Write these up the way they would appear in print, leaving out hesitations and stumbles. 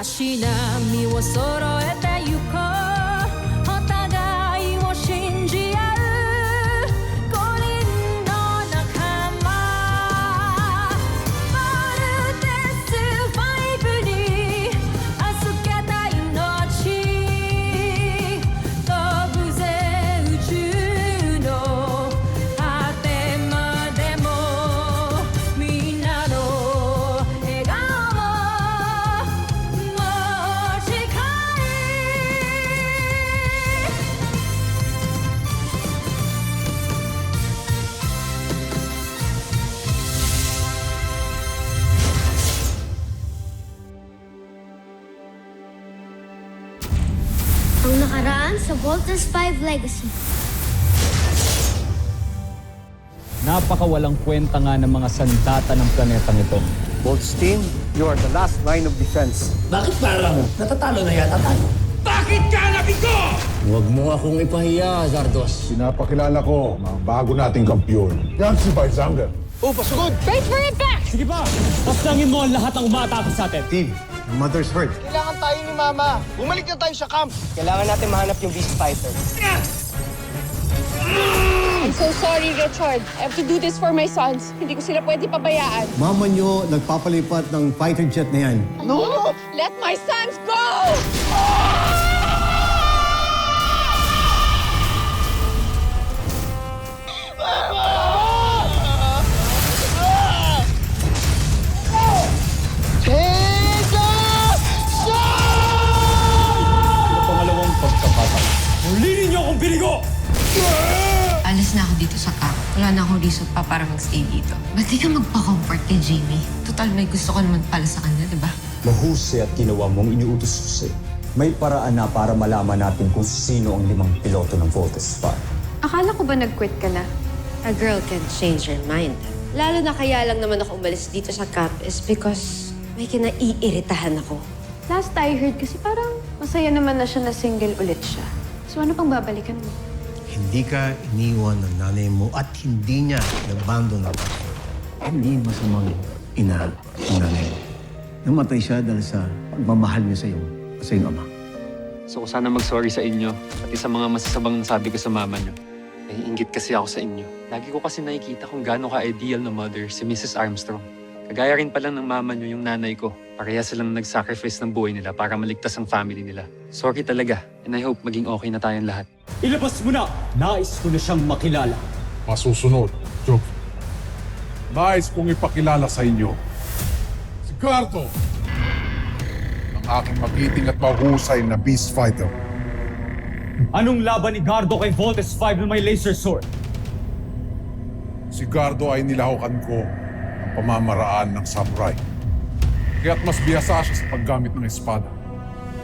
足並みを揃えてゆこうお互いを信じ合う5人の仲間まるでスファイブに預けた命飛ぶぜ宇宙の果てまでもみんなの笑顔も近いAng nakaraan sa Voltes 5 Legacy. Napakawalang kwenta nga ng mga sandata ng planetang ito. Bolt's team, you are the last line of defense. Bakit parang natatalo na yata tayo? Bakit ka nabigo? Huwag mo akong ipahiya, Zardos. Pinapakilala ko mga bago nating kampiyon. Yan si Baizanger. Wait for it back! Sige pa! Pasangin mo ang lahat ng umaatake sa atin. Team, your mother's hurt. Kailangan tayo ni Mama. Bumalik na tayo sa camp. Kailangan natin mahanap yung Beast Fighter. I'm so sorry, Richard. I have to do this for my sons. Hindi ko sila pwede pabayaan. Mama nyo nagpapalipat ng fighter jet na yan. No! Let my sons go! Pangalawang pagkakataon. Muli ninyo akong binigo! Alis na ako dito sa camp. Wala na akong reason pa para magstay dito. Ba't di ka magpa-comfort kay Jamie? Total, may gusto ko naman pala sa kanya, di ba? Mahusay at ginawa mong iniutos ko sa'yo. May paraan na para malaman natin kung sino ang 5 piloto ng Voltes 5. Akala ko ba nag-quit ka na? A girl can change her mind. Lalo na kaya lang naman ako umalis dito sa camp is because may kinaiiritahan ako. Last I heard kasi parang masaya naman na siya na single ulit siya. So ano pang babalikan mo? Hindi ka iniwan ng nanay mo at hindi niya nabando ng tatay. Hindi masamang ina ng nanay mo. Namatay siya dahil sa pagmamahal niya sa iyong ama. So sana mag-sorry sa inyo, pati sa mga masasabang nasabi ko sa mama niyo. Naiinggit kasi ako sa inyo. Lagi ko kasi nakikita kung gaano ka-ideal na mother si Mrs. Armstrong. Kagaya rin pala ng mama niyo yung nanay ko. Pareha silang nag-sacrifice ng buhay nila para maligtas ang family nila. Sorry talaga, and I hope maging okay na tayong lahat. Ilabas mo na! Nais ko na siyang makilala. Masusunod, Job. Nais kong ipakilala sa inyo si Gardo, ang aking magiting at mahusay na Beast Fighter. Anong laban ni Gardo kay Voltes 5 na may laser sword? Si Gardo ay nilahukan ko ng pamamaraan ng samurai. Kaya't mas biyasa siya sa paggamit ng espada.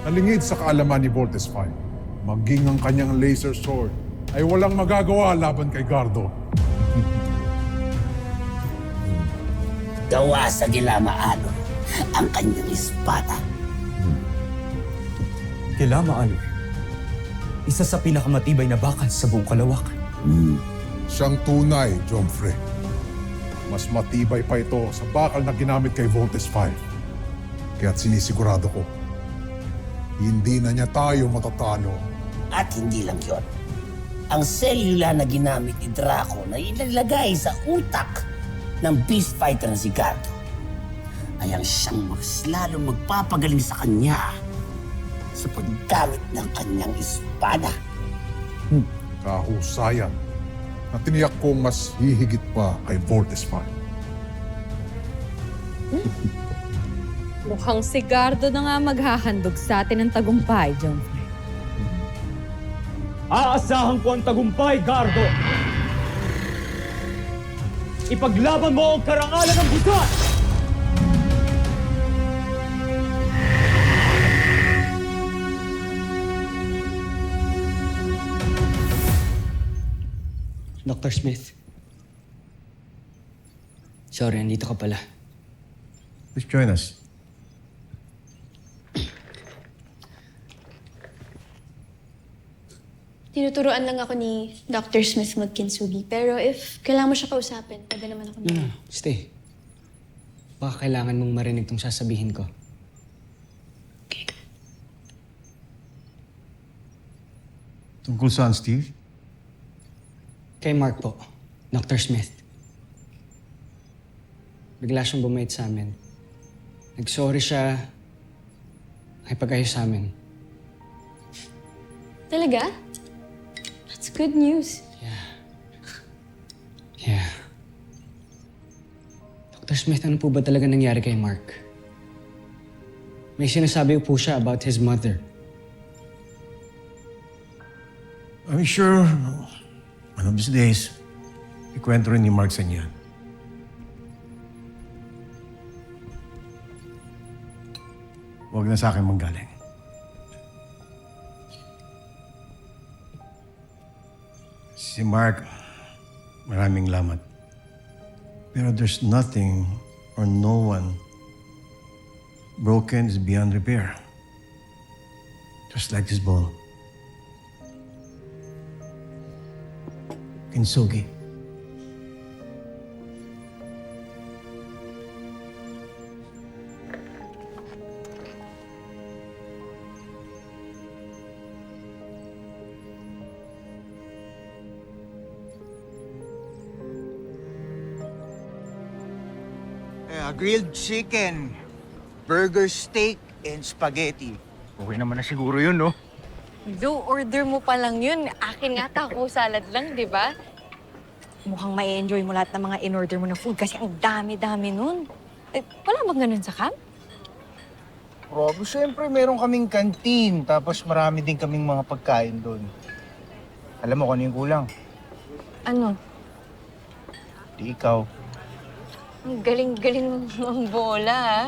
Nalingid sa kaalaman ni Voltes 5. Maging ang kanyang laser sword ay walang magagawa laban kay Gardo. Gawa sa Gilamaano ang kanyang espada. Kilamaano, isa sa pinakamatibay na bakal sa buong kalawakan. Siyang tunay, Jomfre. Mas matibay pa ito sa bakal na ginamit kay Voltes 5. Kaya't sinisigurado ko, hindi na niya tayo matatalo. At hindi lang yon. Ang selula na ginamit ni Draco na ilalagay sa utak ng Beast Fighter na si Gardo ay ang siyang mas lalong magpapagaling sa kanya sa paggamit ng kanyang espada. Kahusayan na tiniyak kong mas hihigit pa kay Voltes 5. Mukhang si Gardo na nga maghahandog sa atin ng tagumpay, John. Aasahan ko ang tagumpay, Gardo! Ipaglaban mo ang karangalan ng buwan! Dr. Smith. Sorry, andito ka pala. Please join us. Tinuturuan lang ako ni Dr. Smith magkinsugi. Pero if kailangan mo siya kausapin, pwede naman ako na. Stay. Baka kailangan mong marinig tong sasabihin ko. Tungkol saan, Steve? Kay Mark po, Dr. Smith. Bigla siyang bumait sa amin. Nag-sorry siya, nakipag-ayos sa amin. Talaga? That's good news. Yeah. Dr. Smith, ano po ba talaga nangyari kay Mark? May sinasabi po siya about his mother. I'm sure one of these days, ikwento rin ni Mark sa niya. Huwag na sa akin manggaling. Si Mark, maraming lamat. Pero there's nothing or no one broken is beyond repair. Just like this ball. Kinsugi. Grilled chicken, burger steak, and spaghetti. Okay naman na siguro yun, no? Do, order mo pa lang yun. Akin nga taco salad lang, di ba? Mukhang ma-enjoy mo lahat ng mga in-order mo na food kasi ang dami-dami nun. Eh, wala bang ganun sa camp? Rob, siyempre meron kaming kantin, tapos marami din kaming mga pagkain doon. Alam mo kung ano yung kulang? Ano? Di ikaw. Ang galing-galing ng bola, ha?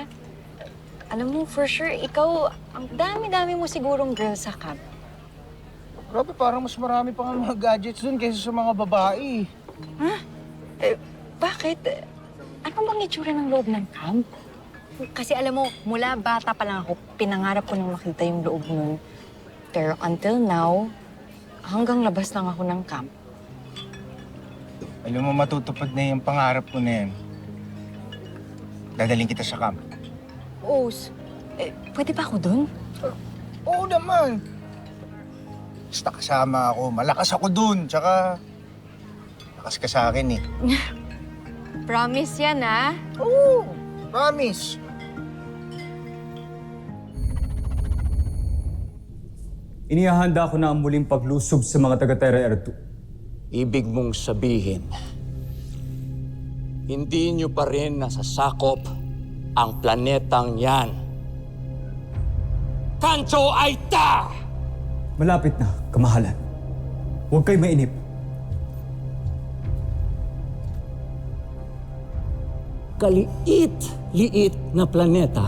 Alam mo, for sure, ikaw, ang dami-dami mo sigurong girl sa camp. Grabe, parang mas marami pa nga mga gadgets doon kaysa sa mga babae. Ha? Eh, bakit? Ano bang itsura ng loob ng camp? Kasi alam mo, mula bata pa lang ako, pinangarap ko nang makita yung loob nun. Pero until now, hanggang labas lang ako ng camp. Alam mo, matutupad na yung pangarap ko na yan. Dadaling kita sa camp. Os, pwede ba ako dun? Oo naman. Basta kasama ako. Malakas ako dun. Tsaka, lakas ka sa akin eh. Promise yan, ha? Oo, promise. Inihahanda ko na ang muling paglusob sa mga taga-Terra Air 2. Ibig mong sabihin, hindi nyo pa rin nasasakop ang planetang yan. Kanto Aita! Malapit na, kamahalan. Huwag kayo mainip. Kaliit-liit na planeta.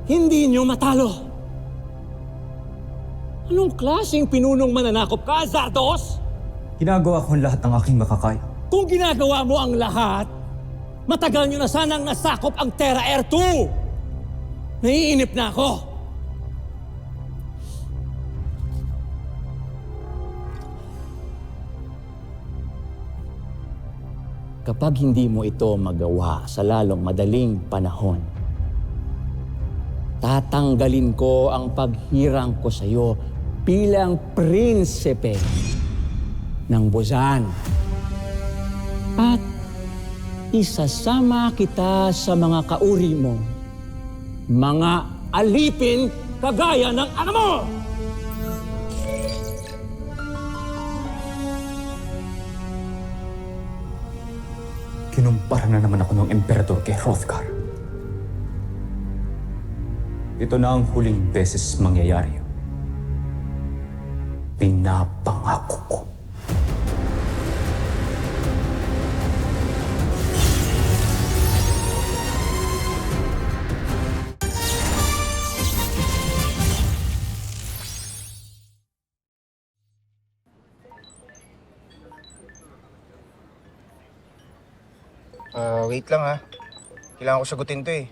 Hindi nyo matalo. Anong klaseng pinunong mananakop ka, Zardos? Ginagawa ko ang lahat ng aking makakaya. Kung ginagawa mo ang lahat, matagal nyo na sanang nasakop ang Terra Air 2. Naiinip na ako. Kapag hindi mo ito magawa sa lalong madaling panahon, tatanggalin ko ang paghirang ko sa iyo bilang prinsipe ng Buzan. At isasama kita sa mga kauri mo, mga alipin kagaya ng ano mo! Kinumpara na naman ako ng emperador kay Hrothgar. Ito na ang huling beses mangyayari. Pinapangako ko. Wait lang ha. Kailangan ko sagutin to eh.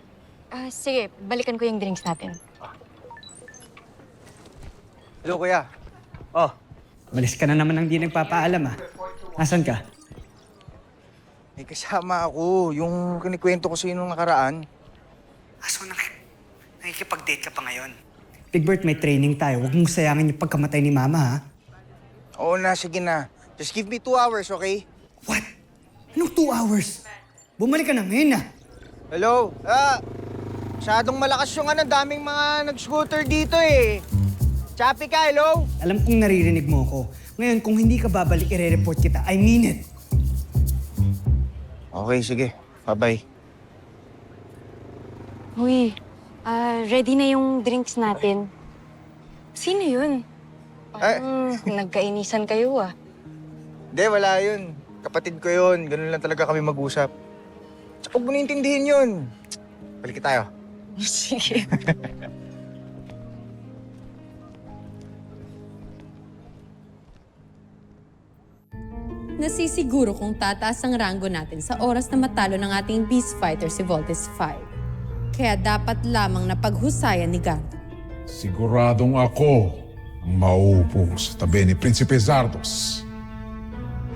Sige, balikan ko yung drinks natin. Hello, kuya. Malis ka na naman ng di nagpapaalam, ha? Nasaan ka? May kasama ako. Yung kinikwento ko sa'yo nung nakaraan. So, nakikipag-date ka pa ngayon? Big Bert, may training tayo. Huwag mong sayangin yung pagkamatay ni Mama, ha? Oo na, sige na. Just give me 2 hours, okay? What? Anong 2 hours? Bumalik ka na ngayon, ha? Hello? Masyadong malakas yung daming mga nag-scooter dito eh. Chappy ka, hello? Alam kong naririnig mo ako. Ngayon, kung hindi ka babalik, ire-report kita. I mean it. Okay, sige. Bye-bye. Uy, ready na yung drinks natin. Sino yun? Parang nagkainisan kayo ah. Hindi, wala yun. Kapatid ko yun. Ganun lang talaga kami mag-usap. Tsaka huwag mo naintindihin yun. Balik tayo. Sige. Nasisiguro kung tataas ang ranggo natin sa oras na matalo ng ating beast fighter si Voltes 5. Kaya dapat lamang na paghusayan ni Gardo. Siguradong ako ang mauupo sa tabi ni Prinsipe Zardos.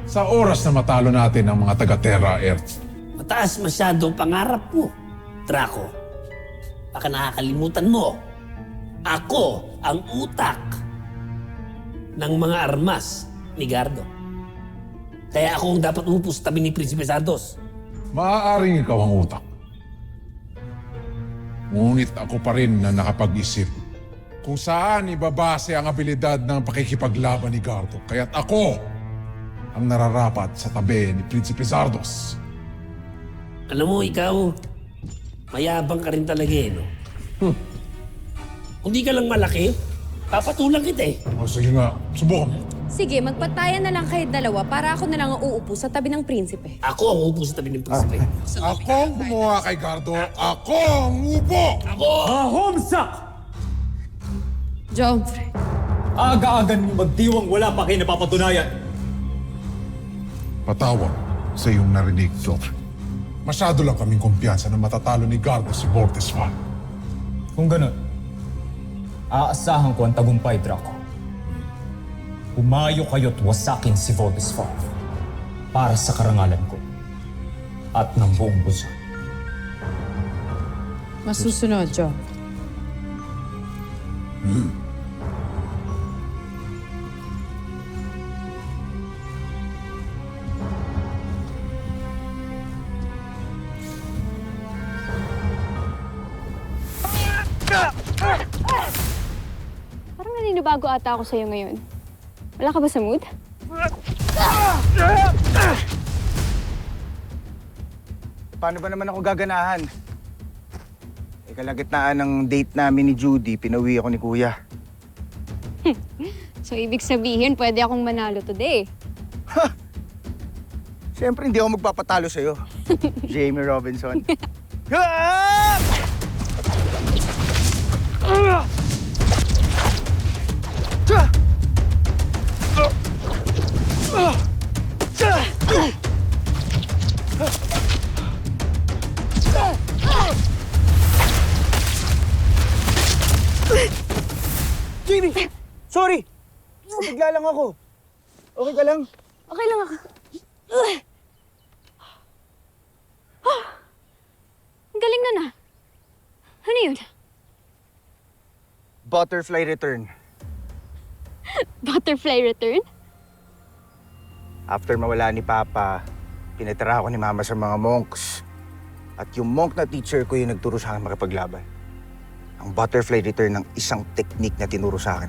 Sa oras na matalo natin ang mga taga-Terra Earth. Mataas masyado ang pangarap mo, Draco. Baka nakakalimutan mo. Ako ang utak ng mga armas ni Gardo. Kaya ako ang dapat umupo sa tabi ni Prinsipe Zardos. Maaaring ikaw ang utak. Ngunit ako pa rin na nakapag-isip kung saan ibabase ang abilidad ng pakikipaglaban ni Gardo. Kaya't ako ang nararapat sa tabi ni Prinsipe Zardos. Alam mo, ikaw, mayabang ka rin talaga eh, no? Kung di ka lang malaki, papatulang kita eh. O sige nga, subukan mo. Sige, magpatayan na lang kayo dalawa para ako na lang ang uupo sa tabi ng prinsipe. Ako ang uupo sa tabi ng Prinsipe. Ako ang gumawa kay Gardo. Ako ang upo! Ako! Homsak! Jomfrey. Aga-aga niyo magdiwang wala pa kayo napapatunayan. Patawag sa iyong narinig, Joffrey. Masyado lang kaming kumpiyansa na matatalo ni Gardo si Voltes 5. Kung ganun, aasahan ko ang tagumpay, Draco. Umayo kayo't wasakin si Voltes 5 para sa karangalan ko at ng buong busa. Masusunod, Jo. Parang naninibago ata ako sa'yo ngayon. Wala ka ba sa mood? Paano ba naman ako gaganahan? Kalagitnaan ng date namin ni Judy, pinauwi ako ni Kuya. So, ibig sabihin, pwede akong manalo today. Siyempre, hindi ako magpapatalo sa'yo. Jamie Robinson. Jamie! Sorry! Bigla lang ako. Okay ka lang? Okay lang ako. Ang galing na na. Ano yun? Butterfly return. Butterfly return? After mawala ni Papa, pinatira ako ni Mama sa mga monks. At yung monk na teacher ko yung nagturo sa akin makipaglaban. Ang butterfly return ng isang technique na tinuro sa akin.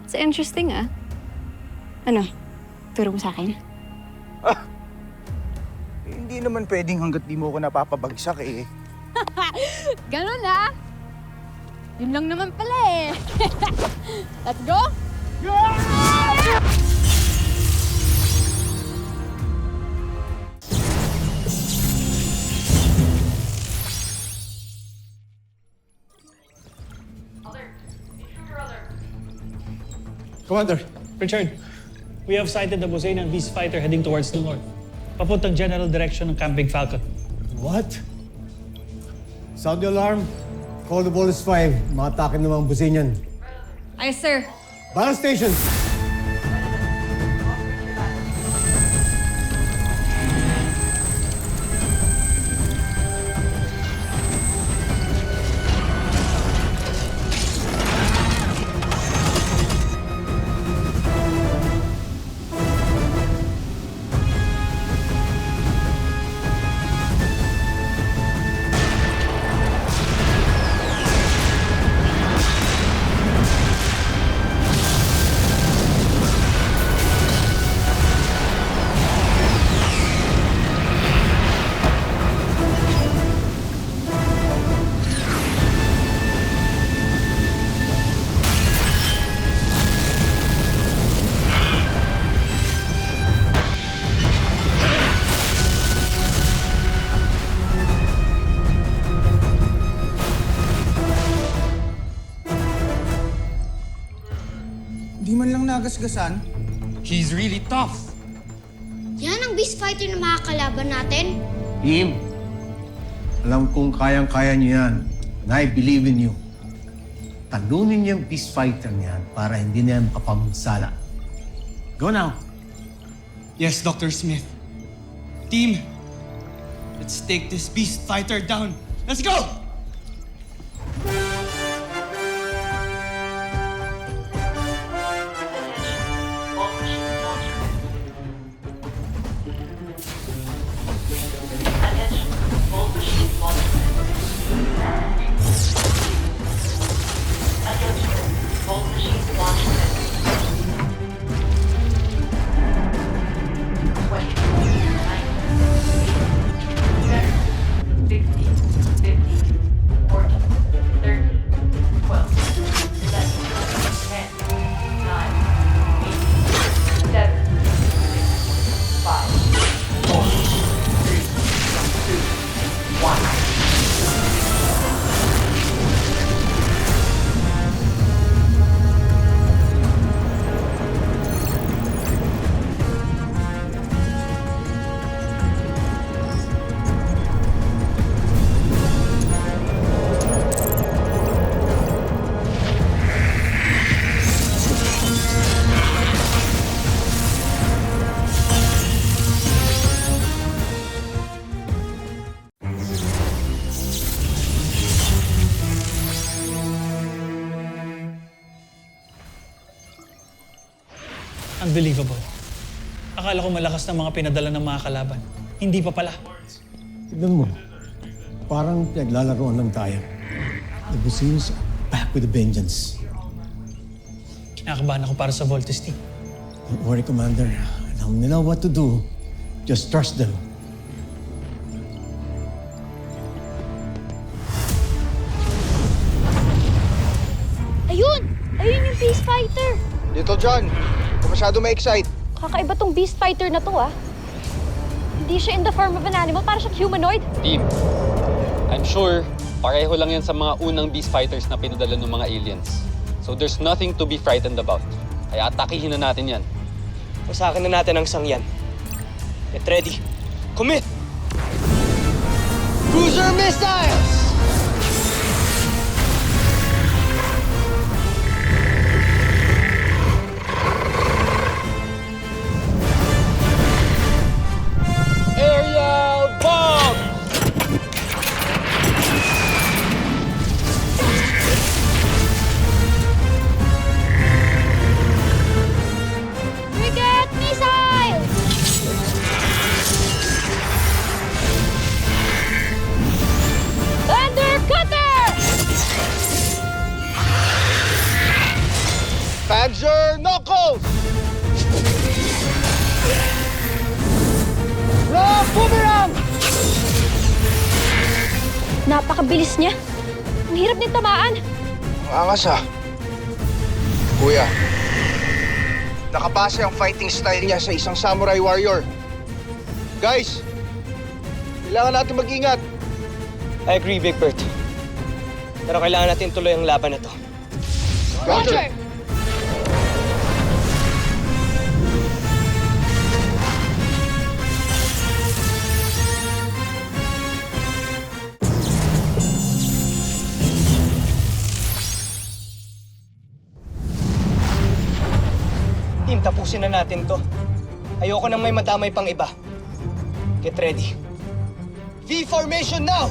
It's interesting, ah. Ano? Turo mo sa akin? Hindi naman pwedeng hanggat di mo ako napapabagsak eh. Ganun, ah. Yun lang naman pala eh. Let's go! Commander, Richard, we have sighted the Bosena and Beast Fighter heading towards the north. Papuntang general direction ng Camping Falcon. What? Sound the alarm. Call the Voltes 5. Makatake ng mga Bosenian. Ay, sir. Battle station! kinagasgasan. He's really tough. Yan ang beast fighter na makakalaban natin. Team, alam kong kayang-kaya niyo yan. And I believe in you. Talunin niyo yung beast fighter niyan para hindi na yan makapamsala. Go now. Yes, Dr. Smith. Team, let's take this beast fighter down. Let's go! Unbelievable. Akala ko malakas ng mga pinadala ng mga kalaban. Hindi pa pala. Tignan mo, parang naglalaroan lang tayo. The Busenos are back with a vengeance. Kinakabahan ako para sa Voltes team. Don't worry, Commander. Alam nila what to do. Just trust them. Ayun! Ayun yung beast fighter! Little John, kung masyado ma-excite. Kakaiba tong beast fighter na to, ah. Hindi siya in the form of an animal, para siyang humanoid. Team, I'm sure pareho lang yan sa mga unang beast fighters na pinadala ng mga aliens. So there's nothing to be frightened about. Kaya atakihin na natin yan. Masakin na natin ang sangyan. Get ready. Commit! Cruiser missiles! Aerial bomb! Frigate missile! Thunder cutter! Panzer Knuckles! Rock boomerang! Napakabilis niya. Ang hirap din tamaan. Ang angas ah. Kuya, nakabase ang fighting style niya sa isang samurai warrior. Guys, kailangan natin mag-ingat. I agree, Big Bert. Pero kailangan natin tuloy ang laban na to. Roger! Team, tapusin na natin to. Ayoko nang may madamay pang iba. Get ready. V formation now!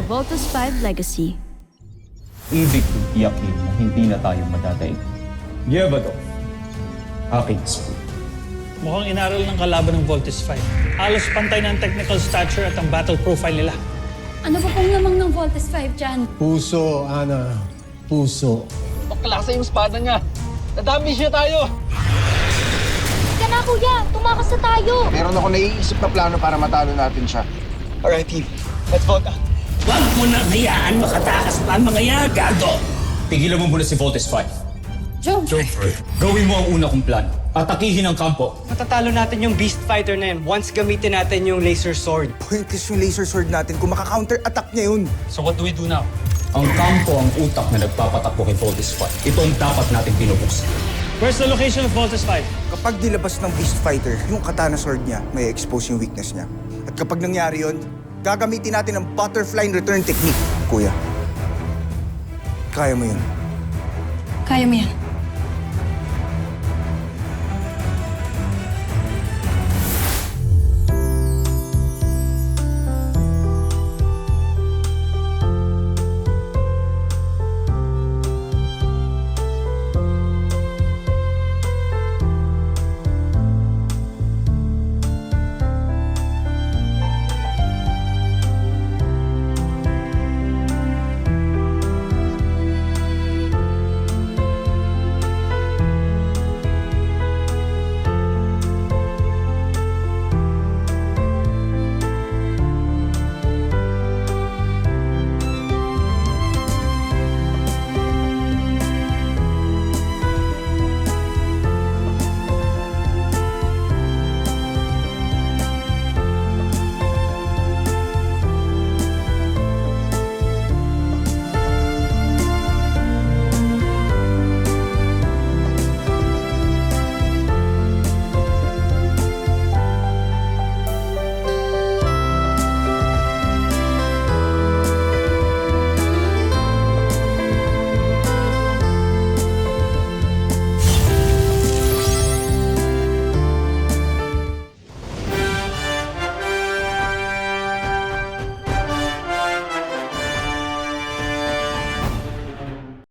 Voltus 5 Legacy. Ibig kong tiyakin na hindi na tayo madadaig. Yevado, aking spoon. Mukhang inaral ng kalaban ng Voltus 5. Halos pantay na ang technical stature at ang battle profile nila. Ano pa pong lamang ng Voltus 5 dyan? Puso, Ana. Puso. Paklasa yung espada niya. Nadami siya tayo. Ika na, kuya! Tumakas na tayo! Meron ako naiisip na plano para matalo natin siya. Alright, team. Let's vote out. Huwag mo na hayaan makatakas pa ang mga yan, Gardo! Tigilan mo muna si Voltes 5. Joe! Gawin mo ang una kong plano. Atakihin ang kampo. Matatalo natin yung Beast Fighter na yun once gamitin natin yung laser sword. Pointless yung laser sword natin kung maka-counter-attack niya yun. So what do we do now? Ang kampo ang utak na nagpapatakbo kay Voltes 5. Ito ang dapat nating pinubuksan. Where's the location of Voltus 5? Kapag nilabas ng Beast Fighter, yung katana sword niya, may expose yung weakness niya. At kapag nangyari yun, gagamitin natin ang butterfly return technique. Kuya, kaya mo yun. Kaya mo yan.